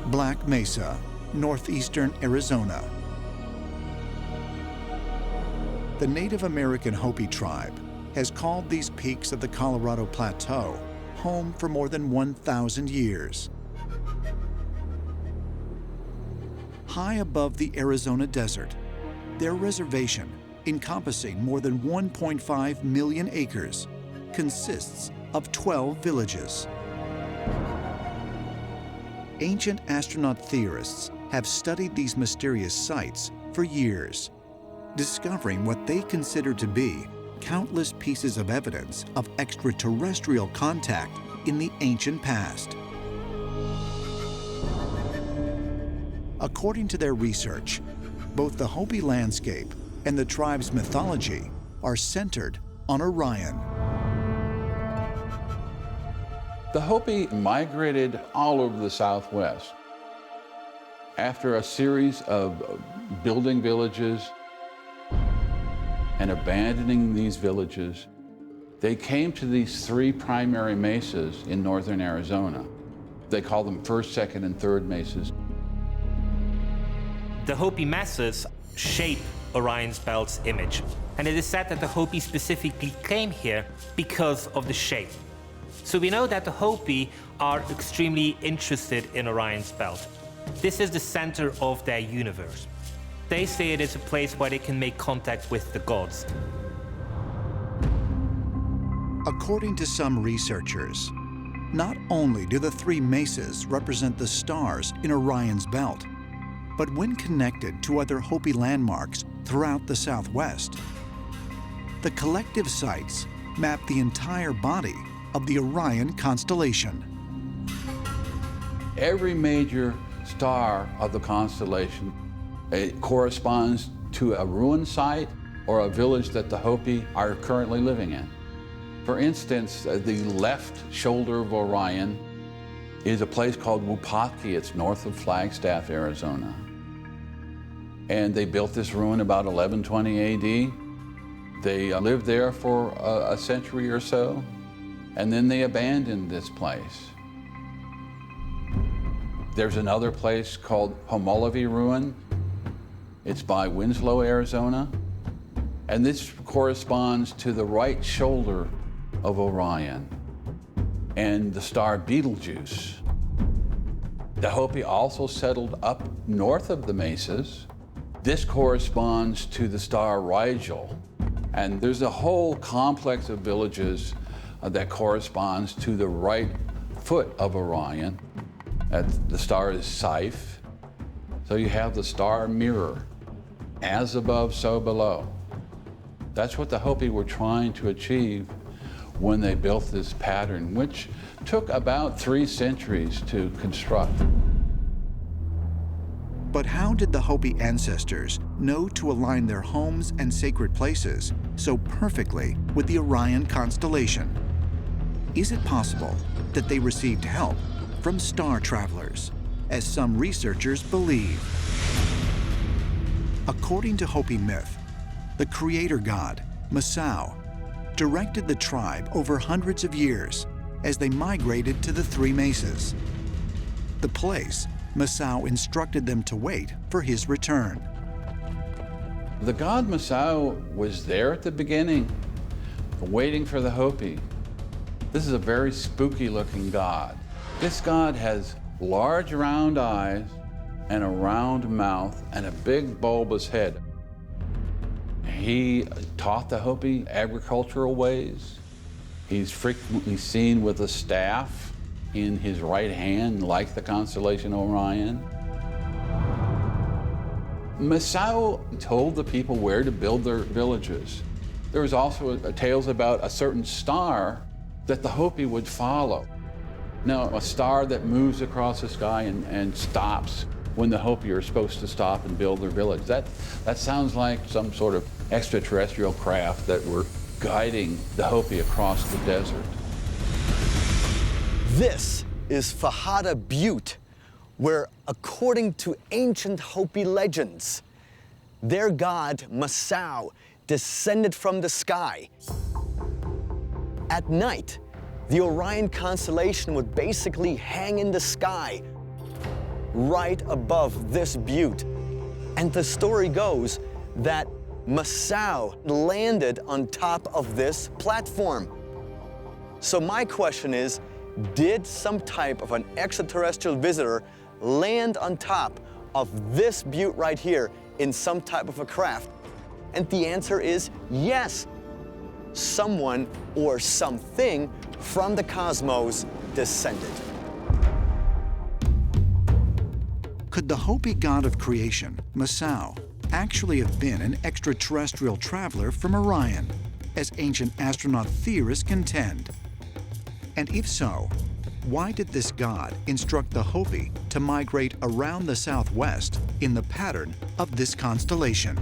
Black Mesa, northeastern Arizona. The Native American Hopi tribe has called these peaks of the Colorado Plateau home for more than 1,000 years. High above the Arizona desert, their reservation, encompassing more than 1.5 million acres, consists of 12 villages. Ancient astronaut theorists have studied these mysterious sites for years, discovering what they consider to be countless pieces of evidence of extraterrestrial contact in the ancient past. According to their research, both the Hopi landscape and the tribe's mythology are centered on Orion. The Hopi migrated all over the Southwest. After a series of building villages and abandoning these villages, they came to these three primary mesas in northern Arizona. They call them first, second, and third mesas. The Hopi mesas shape Orion's belt's image, and it is said that the Hopi specifically came here because of the shape. So we know that the Hopi are extremely interested in Orion's belt. This is the center of their universe. They say it is a place where they can make contact with the gods. According to some researchers, not only do the three mesas represent the stars in Orion's belt, but when connected to other Hopi landmarks throughout the Southwest, the collective sites map the entire body of the Orion constellation. Every major star of the constellation, it corresponds to a ruin site or a village that the Hopi are currently living in. For instance, the left shoulder of Orion is a place called Wupatki. It's north of Flagstaff, Arizona. And they built this ruin about 1120 AD. They lived there for a century or so, and then they abandoned this place. There's another place called Homolovi Ruin. It's by Winslow, Arizona. And this corresponds to the right shoulder of Orion and the star Betelgeuse. The Hopi also settled up north of the mesas. This corresponds to the star Rigel. And there's a whole complex of villages that corresponds to the right foot of Orion. The star is Siph. So you have the star mirror, as above, so below. That's what the Hopi were trying to achieve when they built this pattern, which took about 3 centuries to construct. But how did the Hopi ancestors know to align their homes and sacred places so perfectly with the Orion constellation? Is it possible that they received help from star travelers, as some researchers believe? According to Hopi myth, the creator god, Masao, directed the tribe over hundreds of years as they migrated to the three mesas. The place Masao instructed them to wait for his return. The god Masao was there at the beginning, waiting for the Hopi. This is a very spooky looking god. This god has large round eyes and a round mouth and a big bulbous head. He taught the Hopi agricultural ways. He's frequently seen with a staff in his right hand, like the constellation Orion. Masao told the people where to build their villages. There was also tales about a certain star that the Hopi would follow. Now, a star that moves across the sky and stops when the Hopi are supposed to stop and build their village. That sounds like some sort of extraterrestrial craft that were guiding the Hopi across the desert. This is Fajada Butte, where, according to ancient Hopi legends, their god, Masao, descended from the sky. At night, the Orion constellation would basically hang in the sky, right above this butte. And the story goes that Masao landed on top of this platform. So my question is, did some type of an extraterrestrial visitor land on top of this butte right here in some type of a craft? And the answer is yes. Someone or something from the cosmos descended. Could the Hopi god of creation, Masao, actually have been an extraterrestrial traveler from Orion, as ancient astronaut theorists contend? And if so, why did this god instruct the Hopi to migrate around the southwest in the pattern of this constellation?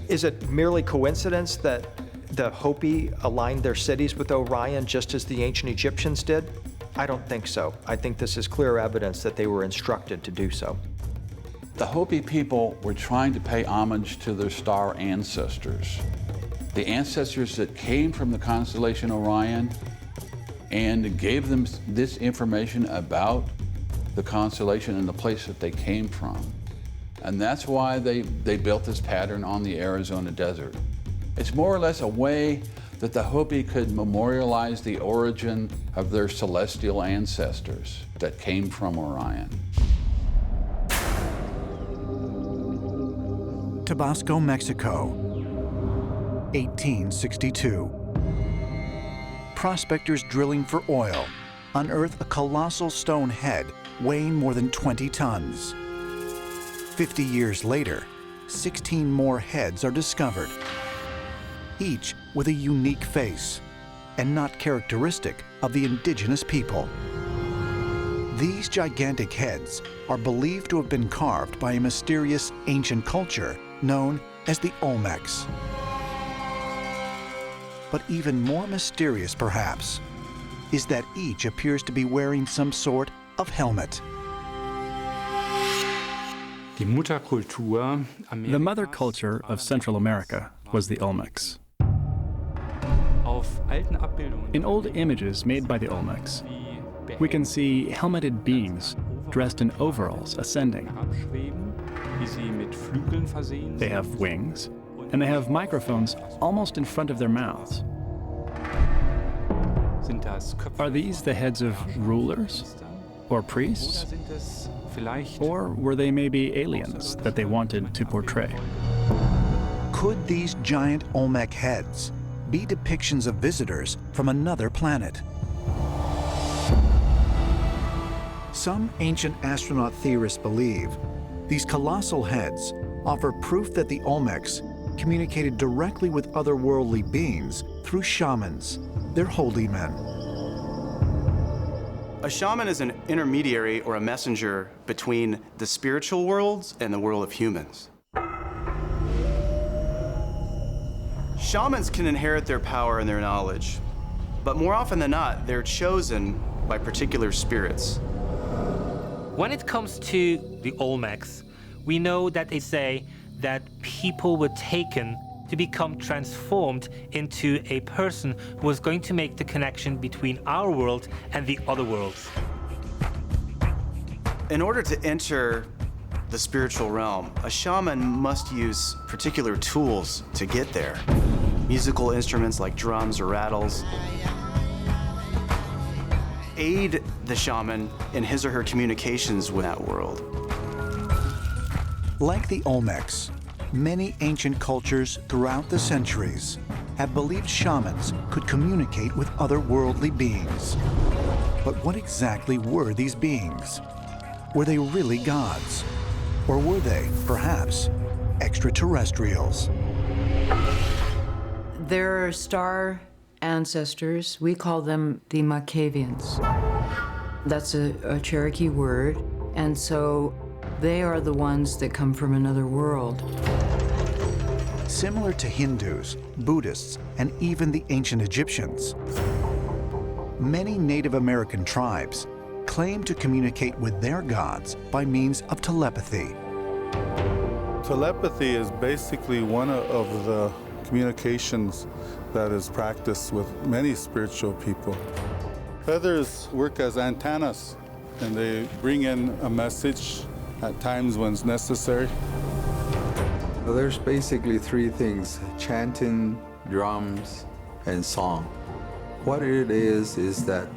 Is it merely coincidence that the Hopi aligned their cities with Orion just as the ancient Egyptians did? I don't think so. I think this is clear evidence that they were instructed to do so. The Hopi people were trying to pay homage to their star ancestors, the ancestors that came from the constellation Orion, and gave them this information about the constellation and the place that they came from. And that's why they built this pattern on the Arizona desert. It's more or less a way that the Hopi could memorialize the origin of their celestial ancestors that came from Orion. Tabasco, Mexico, 1862. Prospectors drilling for oil unearth a colossal stone head weighing more than 20 tons. 50 years later, 16 more heads are discovered, each with a unique face and not characteristic of the indigenous people. These gigantic heads are believed to have been carved by a mysterious ancient culture known as the Olmecs. But even more mysterious, perhaps, is that each appears to be wearing some sort of helmet. The mother culture of Central America was the Olmecs. In old images made by the Olmecs, we can see helmeted beings dressed in overalls ascending. They have wings, and they have microphones almost in front of their mouths. Are these the heads of rulers or priests? Or were they maybe aliens that they wanted to portray? Could these giant Olmec heads be depictions of visitors from another planet? Some ancient astronaut theorists believe these colossal heads offer proof that the Olmecs communicated directly with otherworldly beings through shamans, their holy men. A shaman is an intermediary or a messenger between the spiritual worlds and the world of humans. Shamans can inherit their power and their knowledge, but more often than not, they're chosen by particular spirits. When it comes to the Olmecs, we know that they say that people were taken to become transformed into a person who was going to make the connection between our world and the other worlds. In order to enter the spiritual realm, a shaman must use particular tools to get there. Musical instruments like drums or rattles aid the shaman in his or her communications with that world. Like the Olmecs, many ancient cultures throughout the centuries have believed shamans could communicate with otherworldly beings. But what exactly were these beings? Were they really gods? Or were they, perhaps, extraterrestrials? There are star ancestors. We call them the Macavians. That's a Cherokee word, and so they are the ones that come from another world. Similar to Hindus, Buddhists, and even the ancient Egyptians, many Native American tribes claim to communicate with their gods by means of telepathy. Telepathy is basically one of the communications that is practiced with many spiritual people. Feathers work as antennas, and they bring in a message at times when it's necessary. Well, there's basically three things: chanting, drums, and song. What it is that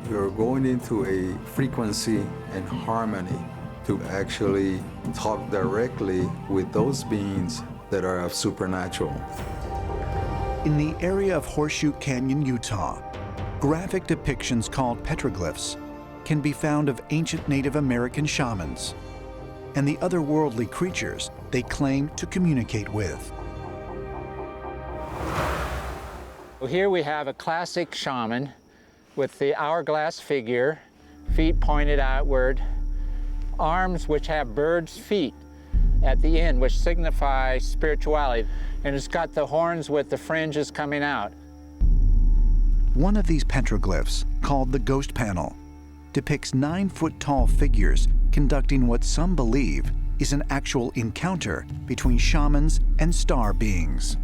you're going into a frequency and harmony to actually talk directly with those beings that are of supernatural. In the area of Horseshoe Canyon, Utah, graphic depictions called petroglyphs can be found of ancient Native American shamans and the otherworldly creatures they claim to communicate with. Well, here we have a classic shaman with the hourglass figure, feet pointed outward, arms which have bird's feet at the end, which signify spirituality. And it's got the horns with the fringes coming out. One of these petroglyphs, called the Ghost Panel, depicts 9-foot-tall figures conducting what some believe is an actual encounter between shamans and star beings.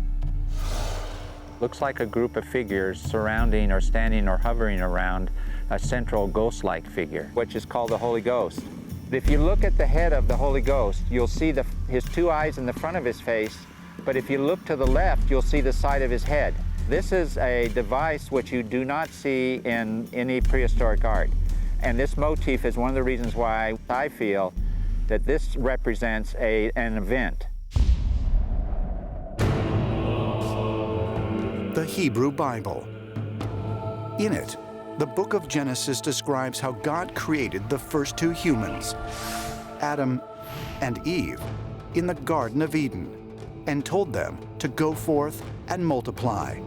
Looks like a group of figures surrounding or standing or hovering around a central ghost-like figure, which is called the Holy Ghost. If you look at the head of the Holy Ghost, you'll see his two eyes in the front of his face, but if you look to the left, you'll see the side of his head. This is a device which you do not see in any prehistoric art. And this motif is one of the reasons why I feel that this represents an event. The Hebrew Bible. In it, the book of Genesis describes how God created the first two humans, Adam and Eve, in the Garden of Eden, and told them to go forth and multiply.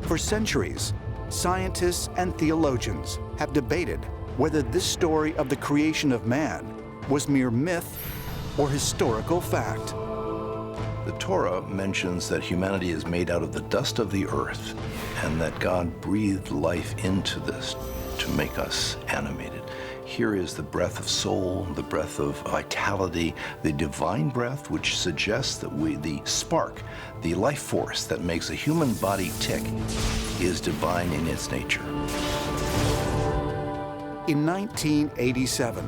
For centuries, scientists and theologians have debated whether this story of the creation of man was mere myth or historical fact. The Torah mentions that humanity is made out of the dust of the earth and that God breathed life into this to make us animated. Here is the breath of soul, the breath of vitality, the divine breath, which suggests that the spark, the life force that makes a human body tick, is divine in its nature. In 1987,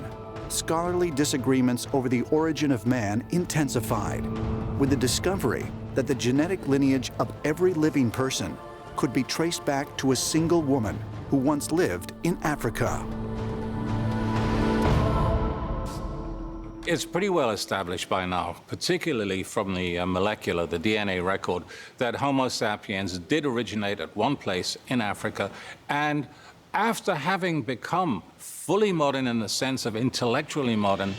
scholarly disagreements over the origin of man intensified, with the discovery that the genetic lineage of every living person could be traced back to a single woman who once lived in Africa. It's pretty well established by now, particularly from the molecular, the DNA record, that Homo sapiens did originate at one place in Africa, and after having become fully modern in the sense of intellectually modern,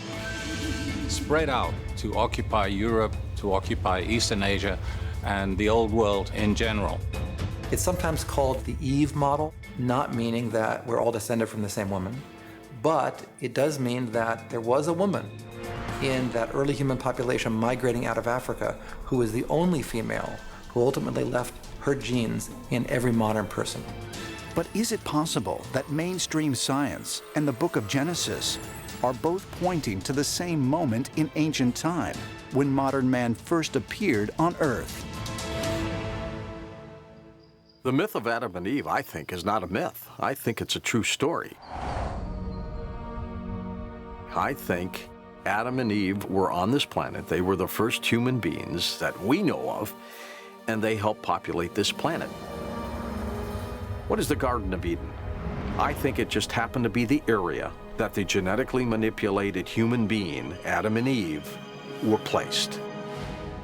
spread out to occupy Europe, to occupy Eastern Asia, and the Old World in general. It's sometimes called the Eve model, not meaning that we're all descended from the same woman, but it does mean that there was a woman in that early human population migrating out of Africa who was the only female who ultimately left her genes in every modern person. But is it possible that mainstream science and the book of Genesis are both pointing to the same moment in ancient time when modern man first appeared on Earth? The myth of Adam and Eve, I think, is not a myth. I think it's a true story. I think Adam and Eve were on this planet. They were the first human beings that we know of, and they helped populate this planet. What is the Garden of Eden? I think it just happened to be the area that the genetically manipulated human being, Adam and Eve, were placed.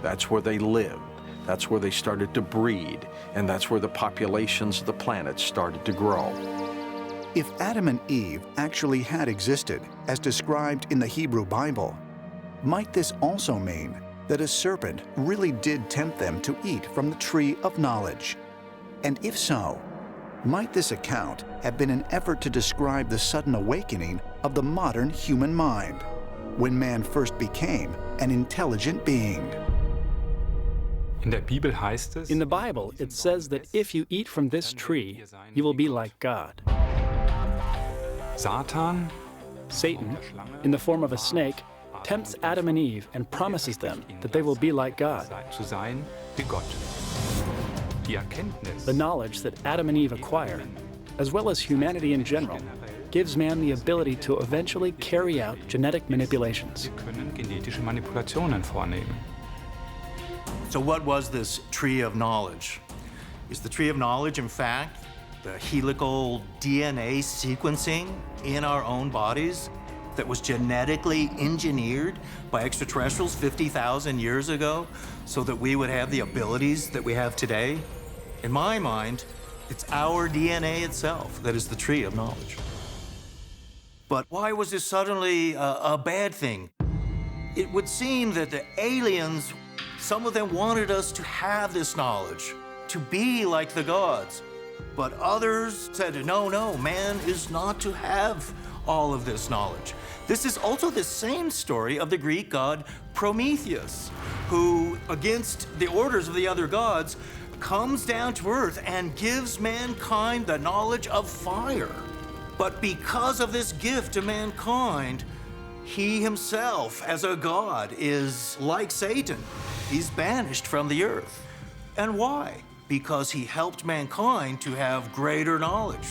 That's where they lived. That's where they started to breed, and that's where the populations of the planet started to grow. If Adam and Eve actually had existed, as described in the Hebrew Bible, might this also mean that a serpent really did tempt them to eat from the tree of knowledge? And if so, might this account have been an effort to describe the sudden awakening of the modern human mind, when man first became an intelligent being? In the Bible, it says that if you eat from this tree, you will be like God. Satan, in the form of a snake, tempts Adam and Eve and promises them that they will be like God. The knowledge that Adam and Eve acquire, as well as humanity in general, gives man the ability to eventually carry out genetic manipulations. So what was this tree of knowledge? Is the tree of knowledge, in fact, the helical DNA sequencing in our own bodies that was genetically engineered by extraterrestrials 50,000 years ago so that we would have the abilities that we have today? In my mind, it's our DNA itself that is the tree of knowledge. But why was this suddenly a bad thing? It would seem that the aliens, some of them wanted us to have this knowledge, to be like the gods. But others said, no, no, man is not to have all of this knowledge. This is also the same story of the Greek god Prometheus, who, against the orders of the other gods, comes down to earth and gives mankind the knowledge of fire. But because of this gift to mankind, he himself, as a god, is like Satan. He's banished from the earth. And why? Because he helped mankind to have greater knowledge.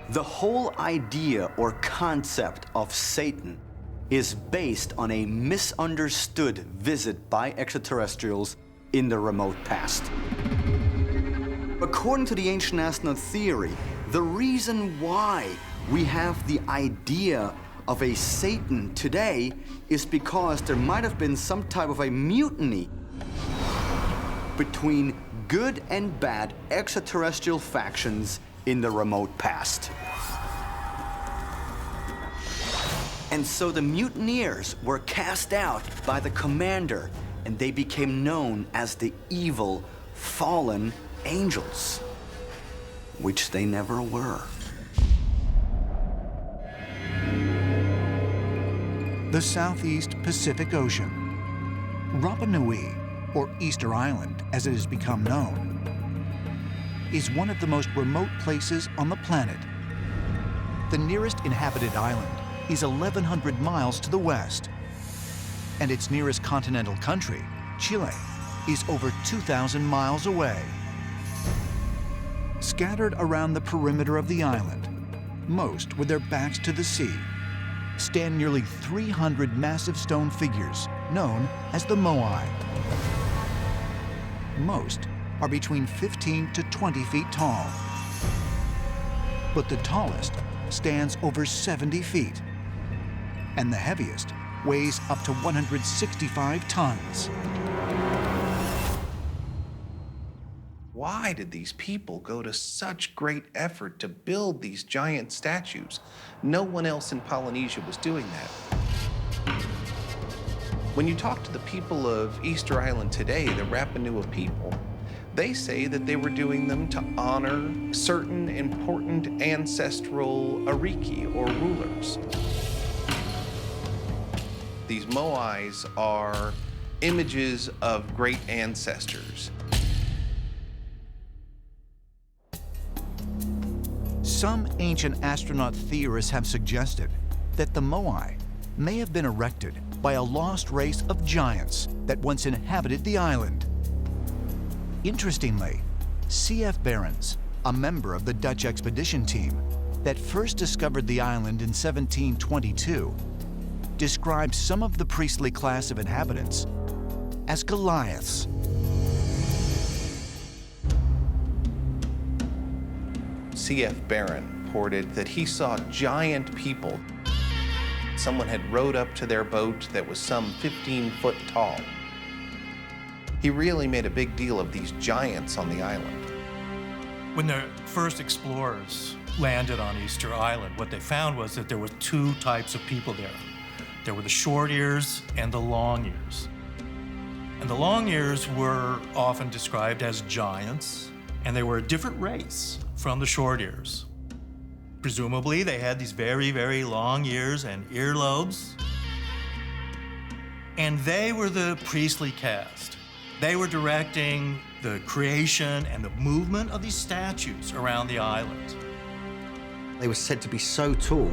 The whole idea or concept of Satan is based on a misunderstood visit by extraterrestrials in the remote past. According to the ancient astronaut theory, the reason why we have the idea of a Satan today is because there might have been some type of a mutiny between good and bad extraterrestrial factions in the remote past. And so the mutineers were cast out by the commander, and they became known as the evil, fallen angels, which they never were. The Southeast Pacific Ocean. Rapa Nui, or Easter Island as it has become known, is one of the most remote places on the planet. The nearest inhabited island is 1,100 miles to the west, and its nearest continental country, Chile, is over 2,000 miles away. Scattered around the perimeter of the island, most with their backs to the sea, stand nearly 300 massive stone figures known as the Moai. Most are between 15 to 20 feet tall, but the tallest stands over 70 feet, and the heaviest weighs up to 165 tons. Why did these people go to such great effort to build these giant statues? No one else in Polynesia was doing that. When you talk to the people of Easter Island today, the Rapa Nui people, they say that they were doing them to honor certain important ancestral ariki, or rulers. These Moais are images of great ancestors. Some ancient astronaut theorists have suggested that the Moai may have been erected by a lost race of giants that once inhabited the island. Interestingly, C.F. Barons, a member of the Dutch expedition team that first discovered the island in 1722, describes some of the priestly class of inhabitants as Goliaths. C.F. Barron reported that he saw giant people. Someone had rowed up to their boat that was some 15 foot tall. He really made a big deal of these giants on the island. When the first explorers landed on Easter Island, what they found was that there were two types of people there. There were the short ears and the long ears. And the long ears were often described as giants, and they were a different race from the short ears. Presumably, they had these very, very long ears and earlobes. And they were the priestly caste. They were directing the creation and the movement of these statues around the island. They were said to be so tall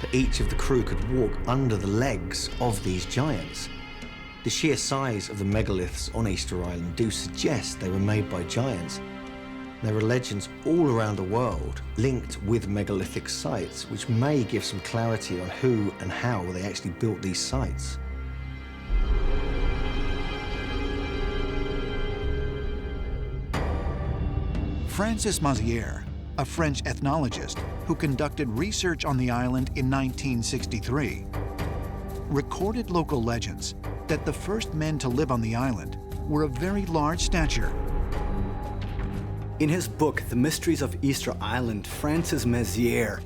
that each of the crew could walk under the legs of these giants. The sheer size of the megaliths on Easter Island do suggest they were made by giants. There are legends all around the world linked with megalithic sites, which may give some clarity on who and how they actually built these sites. Francis Mazière, a French ethnologist who conducted research on the island in 1963, recorded local legends that the first men to live on the island were of very large stature. In his book, The Mysteries of Easter Island, Francis Mazière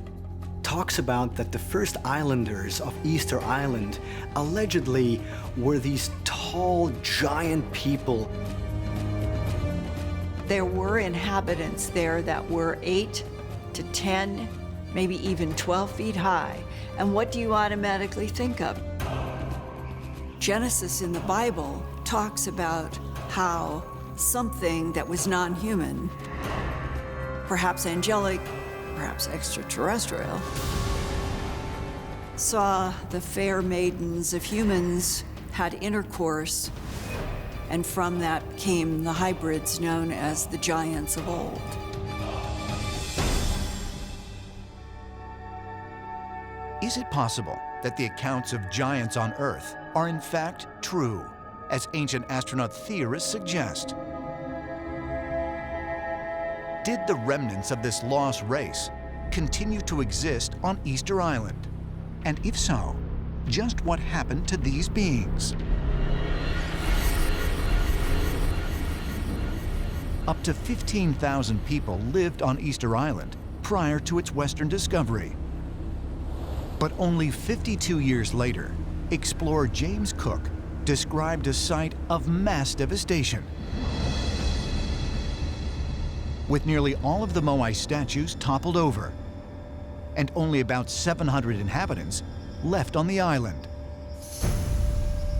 talks about that the first islanders of Easter Island allegedly were these tall, giant people. There were inhabitants there that were 8 to 10, maybe even 12 feet high. And what do you automatically think of? Genesis in the Bible talks about how something that was non-human, perhaps angelic, perhaps extraterrestrial, saw the fair maidens of humans, had intercourse, and from that came the hybrids known as the giants of old. Is it possible that the accounts of giants on Earth are in fact true, as ancient astronaut theorists suggest? Did the remnants of this lost race continue to exist on Easter Island? And if so, just what happened to these beings? Up to 15,000 people lived on Easter Island prior to its Western discovery. But only 52 years later, explorer James Cook described a site of mass devastation, with nearly all of the Moai statues toppled over, and only about 700 inhabitants left on the island.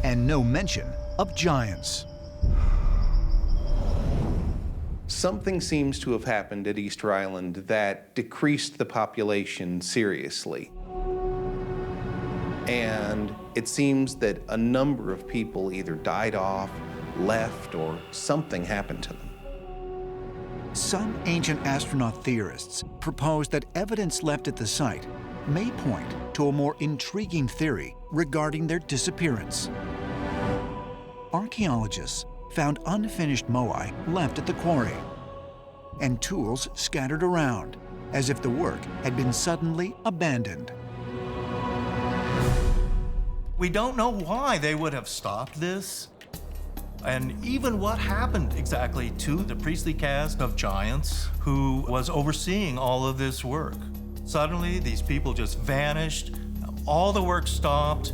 And no mention of giants. Something seems to have happened at Easter Island that decreased the population seriously. And it seems that a number of people either died off, left, or something happened to them. Some ancient astronaut theorists propose that evidence left at the site may point to a more intriguing theory regarding their disappearance. Archaeologists found unfinished moai left at the quarry and tools scattered around, as if the work had been suddenly abandoned. We don't know why they would have stopped this, and even what happened exactly to the priestly caste of giants who was overseeing all of this work. Suddenly, these people just vanished, all the work stopped.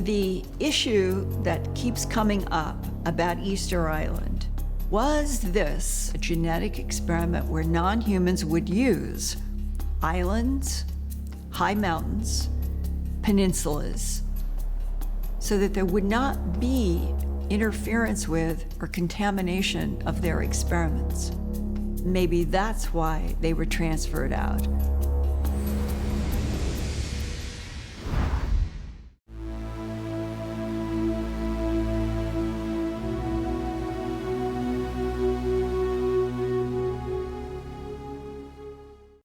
The issue that keeps coming up about Easter Island was this a genetic experiment where non-humans would use islands, high mountains, peninsulas, so that there would not be interference with or contamination of their experiments. Maybe that's why they were transferred out.